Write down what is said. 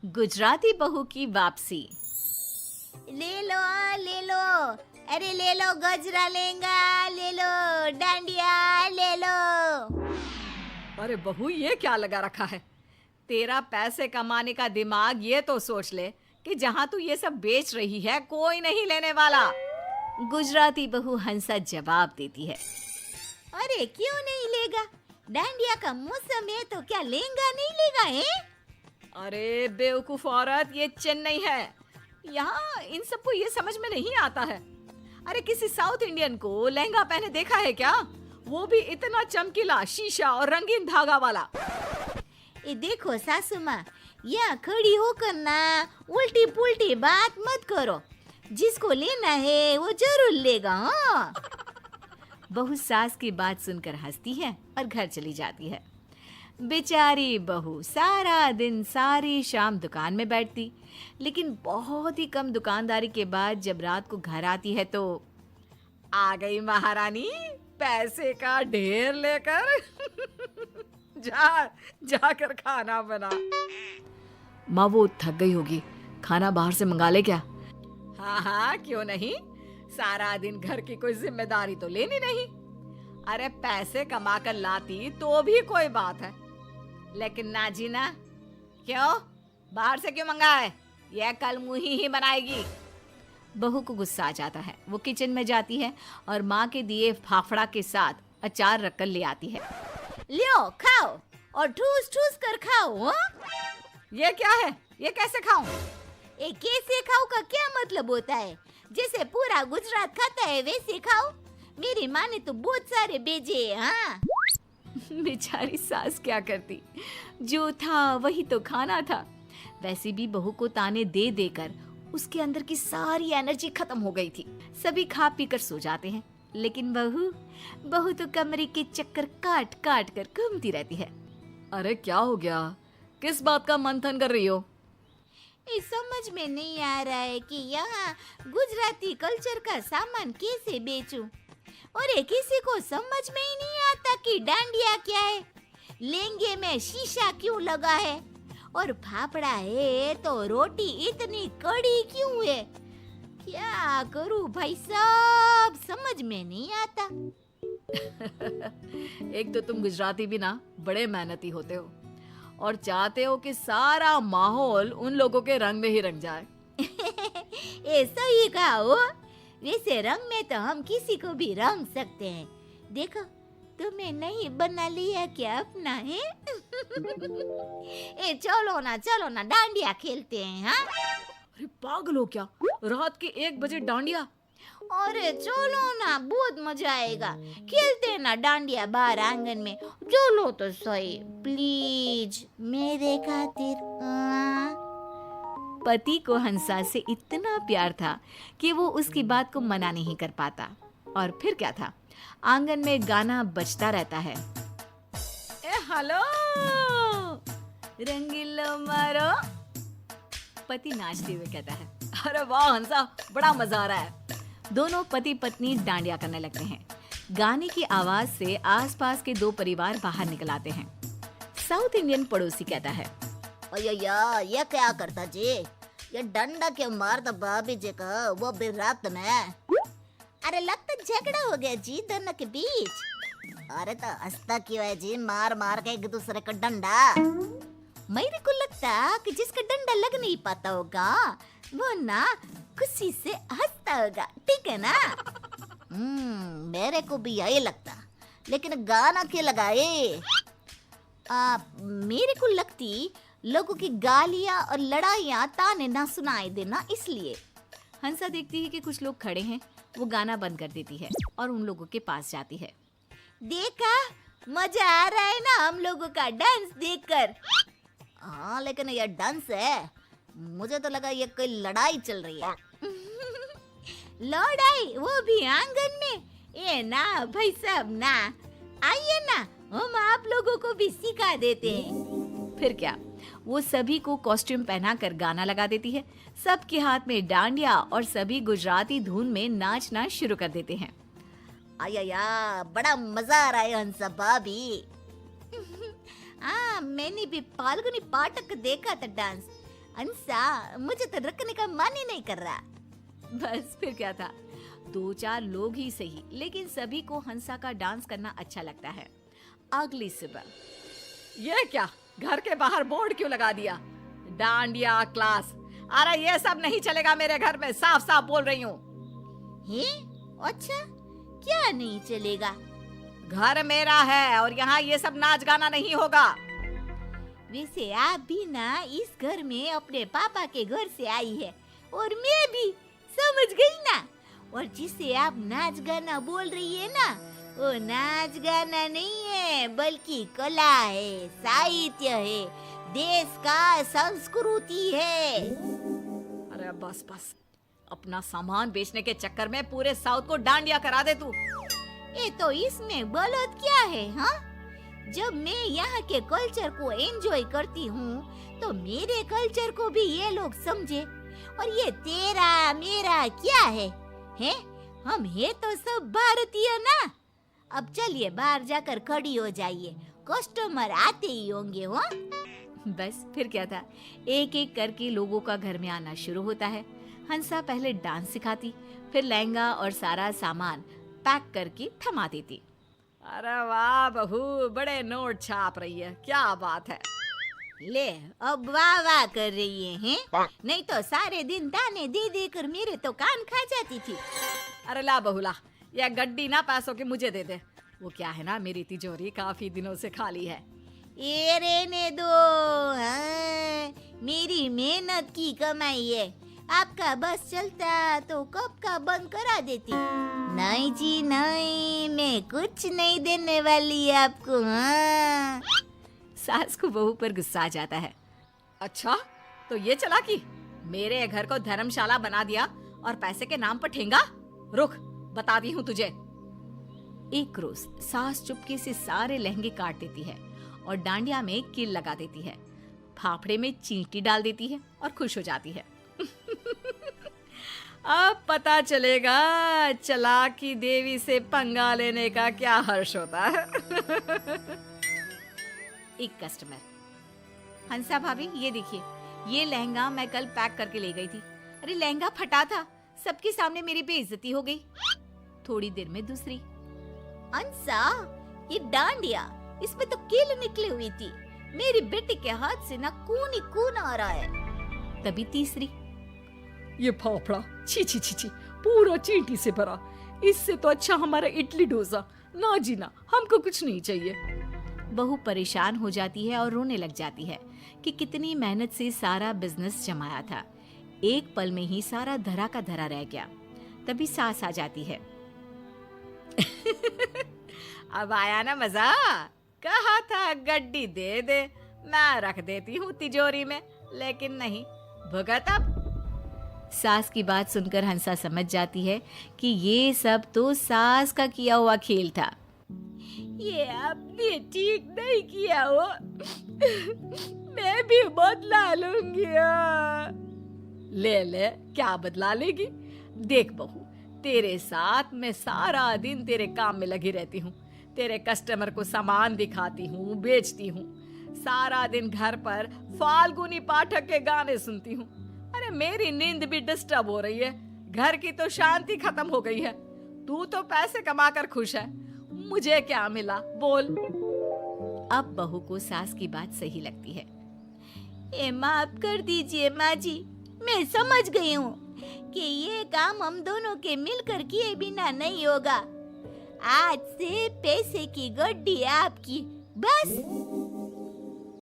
गुजराती बहू की वापसी। ले लो, अरे ले लो गजरा लेंगा, ले लो डांडिया, ले लो। अरे बहू, ये क्या लगा रखा है? तेरा पैसे कमाने का दिमाग ये तो सोच ले कि जहाँ तू ये सब बेच रही है कोई नहीं लेने वाला। गुजराती बहू हंसा जवाब देती है। अरे क्यों नहीं लेगा? डांडिया का मौसम है तो क्या लेंगा नहीं लेगा है? अरे बेवकूफ औरत, ये चेन्नई है। यहाँ इन सबको ये समझ में नहीं आता है। अरे किसी साउथ इंडियन को लहंगा पहने देखा है क्या? वो भी इतना चमकीला, शीशा और रंगीन धागा वाला। ये देखो सासू माँ, यहाँ खड़ी होकर ना उल्टी पुल्टी बात मत करो। जिसको लेना है वो जरूर लेगा। हाँ। बहू सास की बात सुनकर हंसती है और घर चली जाती है। बेचारी बहू सारा दिन सारी शाम दुकान में बैठती, लेकिन बहुत ही कम दुकानदारी के बाद जब रात को घर आती है तो आ गई महारानी पैसे का ढेर लेकर। जाकर खाना बना। माँ वो थक गई होगी, खाना बाहर से मंगा ले क्या? हाँ हाँ, क्यों नहीं। सारा दिन घर की कोई जिम्मेदारी तो लेनी नहीं। अरे पैसे कमा कर लाती तो भी कोई बात है, लेकिन ना जी ना। क्यों? बाहर से क्यों मंगाए? यह कल मुही ही बनाएगी। बहू को गुस्सा आ जाता है। वो किचन में जाती है और माँ के दिए फाफड़ा के साथ अचार रखकर ले आती है। लो खाओ और ठूस ठूस कर खाओ। हाँ? ये क्या है? ये कैसे खाऊं? ये कैसे खाओ का क्या मतलब होता है? जैसे पूरा गुजरात खाता है वैसे खाओ। मेरी माँ ने तो बहुत सारे भेजे हैं। हाँ? बेचारी सास क्या करती, जो था वही तो खाना था। वैसे भी बहू को ताने दे देकर उसके अंदर की सारी एनर्जी खत्म हो गई थी। सभी खा पी कर सो जाते हैं, लेकिन बहू तो कमरे के चक्कर काट काट कर घूमती रहती है। अरे क्या हो गया? किस बात का मंथन कर रही हो? ये समझ में नहीं आ रहा है कि यहाँ गुजराती कल्चर का सामान कैसे बेचूं। और ये किसी को समझ में ही नहीं आता कि डांडिया क्या है, लहंगे में शीशा क्यों लगा है, और फाफड़ा है तो रोटी इतनी कड़ी क्यों है। क्या करूं भाई साहब, समझ में नहीं आता। एक तो तुम गुजराती भी ना बड़े मेहनती होते हो और चाहते हो कि सारा माहौल उन लोगों के रंग में ही रंग जाए। ऐसा ही कहा हो। वैसे रंग में तो हम किसी को भी रंग सकते हैं। देखो तुम्हें नहीं बना लिया क्या अपना है? ए चलो ना डांडिया खेलते हैं। हाँ? अरे पागल हो क्या? रात के 1 बजे डांडिया? अरे चलो ना, बहुत मजा आएगा। खेलते हैं ना डांडिया बाहर आंगन में। चलो तो सही प्लीज मेरे खातिर। हाँ? पति को हंसा से इतना प्यार था कि वो उसकी बात को मना नहीं कर पाता। और फिर क्या था, आंगन में गाना बजता रहता है। ए हेलो रंगीलो मारो, पति नाचते हुए कहता है। अरे वाह हंसा, बड़ा मजा आ रहा है। दोनों पति पत्नी डांडिया करने लगते हैं। गाने की आवाज से आसपास के 2 परिवार बाहर निकल आते हैं। साउथ इंडियन पड़ोसी कहता है, अय्या ये क्या करता जी? ये डंडा क्यों मारता भाभी जी का, वो भी रात में? अरे लगता झगड़ा हो गया जी दोनों के बीच। अरे तो हंसता क्यों है जी, मार मार के एक दूसरे को डंडा? मेरे को लगता कि जिसका डंडा लग नहीं पाता होगा वो ना खुशी से हंसता होगा, ठीक है ना? मेरे को भी यही लगता, लेकिन गाना क्यों लगाए? मेरे को लगती लोगों की गालियां और लड़ाइयां ताने ना सुनाई देना इसलिए। हंसा देखती है कि कुछ लोग खड़े हैं। वो गाना बंद कर देती है और उन लोगों के पास जाती है। देखा, मजा आ रहा है ना हम लोगों का डांस देखकर। हाँ लेकिन ये डांस है, मुझे तो लगा ये कोई लड़ाई चल रही है। लड़ाई, वो भी आंगन में? ये ना भाई साहब ना, आइए ना हम आप लोगों को भी सिखा देते हैं। फिर क्या, वो सभी को कॉस्ट्यूम पहनाकर गाना लगा देती है। सबके हाथ में डांडिया और सभी गुजराती धुन में नाचना शुरू कर देते हैं। आया बड़ा मजा आ रहा है हंसा भाभी। हाँ मैंने भी फाल्गुनी पाठक देखा था डांस। अंसा, मुझे तो रखने का मन ही नहीं कर रहा। बस फिर क्या था, 2-4 लोग ही सही, लेकिन सभी को हंसा का डांस करना अच्छा लगता है। अगली सुबह, ये क्या, घर के बाहर बोर्ड क्यों लगा दिया? डांडिया क्लास। अरे ये सब नहीं चलेगा मेरे घर में, साफ साफ बोल रही हूँ। अच्छा, क्या नहीं चलेगा? घर मेरा है और यहाँ ये सब नाच गाना नहीं होगा। वैसे आप भी ना इस घर में अपने पापा के घर से आई है, और मैं भी, समझ गई ना? और जिसे आप नाच गाना बोल रही है ना, वो नाच गाना नहीं है, बल्कि कला है, साहित्य है, देश का संस्कृति है। अरे बस बस, अपना सामान बेचने के चक्कर में पूरे साउथ को डांडिया करा दे तू। ये तो इसमें गलत क्या है, हाँ? जब मैं यहाँ के कल्चर को एंजॉय करती हूँ, तो मेरे कल्चर को भी ये लोग समझे। और ये तेरा मेरा क्या है? हम है तो सब भारतीय ना। अब चलिए बाहर जाकर खड़ी हो जाइए, कस्टमर आते ही होंगे। हो बस फिर क्या था, एक एक करके लोगों का घर में आना शुरू होता है। हंसा पहले डांस सिखाती, फिर लहंगा और सारा सामान पैक करके थमा देती। अरे वाह बहू, बड़े नोट छाप रही है, क्या बात है। ले, अब वाह वाह कर रही है? नहीं तो सारे दिन दाने दे दे कर मेरे तो कान खा जाती थी। अरे ला बहू ला, यह गड्डी ना पैसों की मुझे दे दे। वो क्या है ना, मेरी तिजोरी काफी दिनों से खाली है। ये रहने दो, हाँ, मेरी मेहनत की कमाई है। आपका बस चलता तो कब का बंद करा देती। नहीं जी नहीं, मैं कुछ नहीं देने वाली आपको। हाँ। सास को बहू पर गुस्सा आ जाता है। अच्छा, तो ये चला कि मेरे घर को धर्मशाला बना दिया और पैसे के नाम पर ठेंगा। रुक, बताती हूँ तुझे। एक रोज सास चुपके से सारे लहंगे काट देती है और डांडिया में कील लगा देती है, फाफड़े में चींटी डाल देती है और खुश हो जाती है। अब पता चलेगा चालाकी देवी से पंगा लेने का क्या हर्ष होता है। एक कस्टमर, हंसा भाभी ये देखिए, ये लहंगा मैं कल पैक करके ले गई थी। अरे लहंगा फटा था, सबके सामने मेरी बेइज्जती हो गई। थोड़ी देर में दूसरी, अंसा, ये डांडिया, इसमें तो कील निकली हुई थी, मेरी बेटी के हाथ से ना खून ही खून आ रहा है। तभी तीसरी, ये फाफड़ा छी छी छी छी, पूरा चींटी से भरा, इससे तो अच्छा हमारा इडली डोसा। ना जी ना, हमको कुछ नहीं चाहिए। बहू परेशान हो जाती है और रोने लग जाती है कि कितनी मेहनत से सारा बिजनेस जमाया था, एक पल में ही सारा धरा का धरा रह गया। तभी सास आ जाती है। अब आया ना मजा, कहा था गड्डी दे दे, मैं रख देती हूँ तिजोरी में, लेकिन नहीं, भुगत अब। सास की बात सुनकर हंसा समझ जाती है कि ये सब तो सास का किया हुआ खेल था। ये आपने ठीक नहीं किया हो, मैं भी बदला लूंगी। ले ले, क्या बदला लेगी? देख बहू, तेरे साथ मैं सारा दिन तेरे काम में लगी रहती हूँ, तेरे कस्टमर को सामान दिखाती हूँ, बेचती हूँ, सारा दिन घर पर फाल्गुनी पाठक के गाने सुनती हूँ। अरे मेरी नींद भी डिस्टर्ब हो रही है, घर की तो शांति खत्म हो गई है। तू तो पैसे कमाकर खुश है, मुझे क्या मिला बोल। अब बहू को सास की बात सही लगती है। ए माफ कर दीजिए माँ जी, मैं समझ गई हूँ कि ये काम हम दोनों के मिलकर किए बिना नहीं होगा। आज से पैसे की गड्डी आपकी, बस।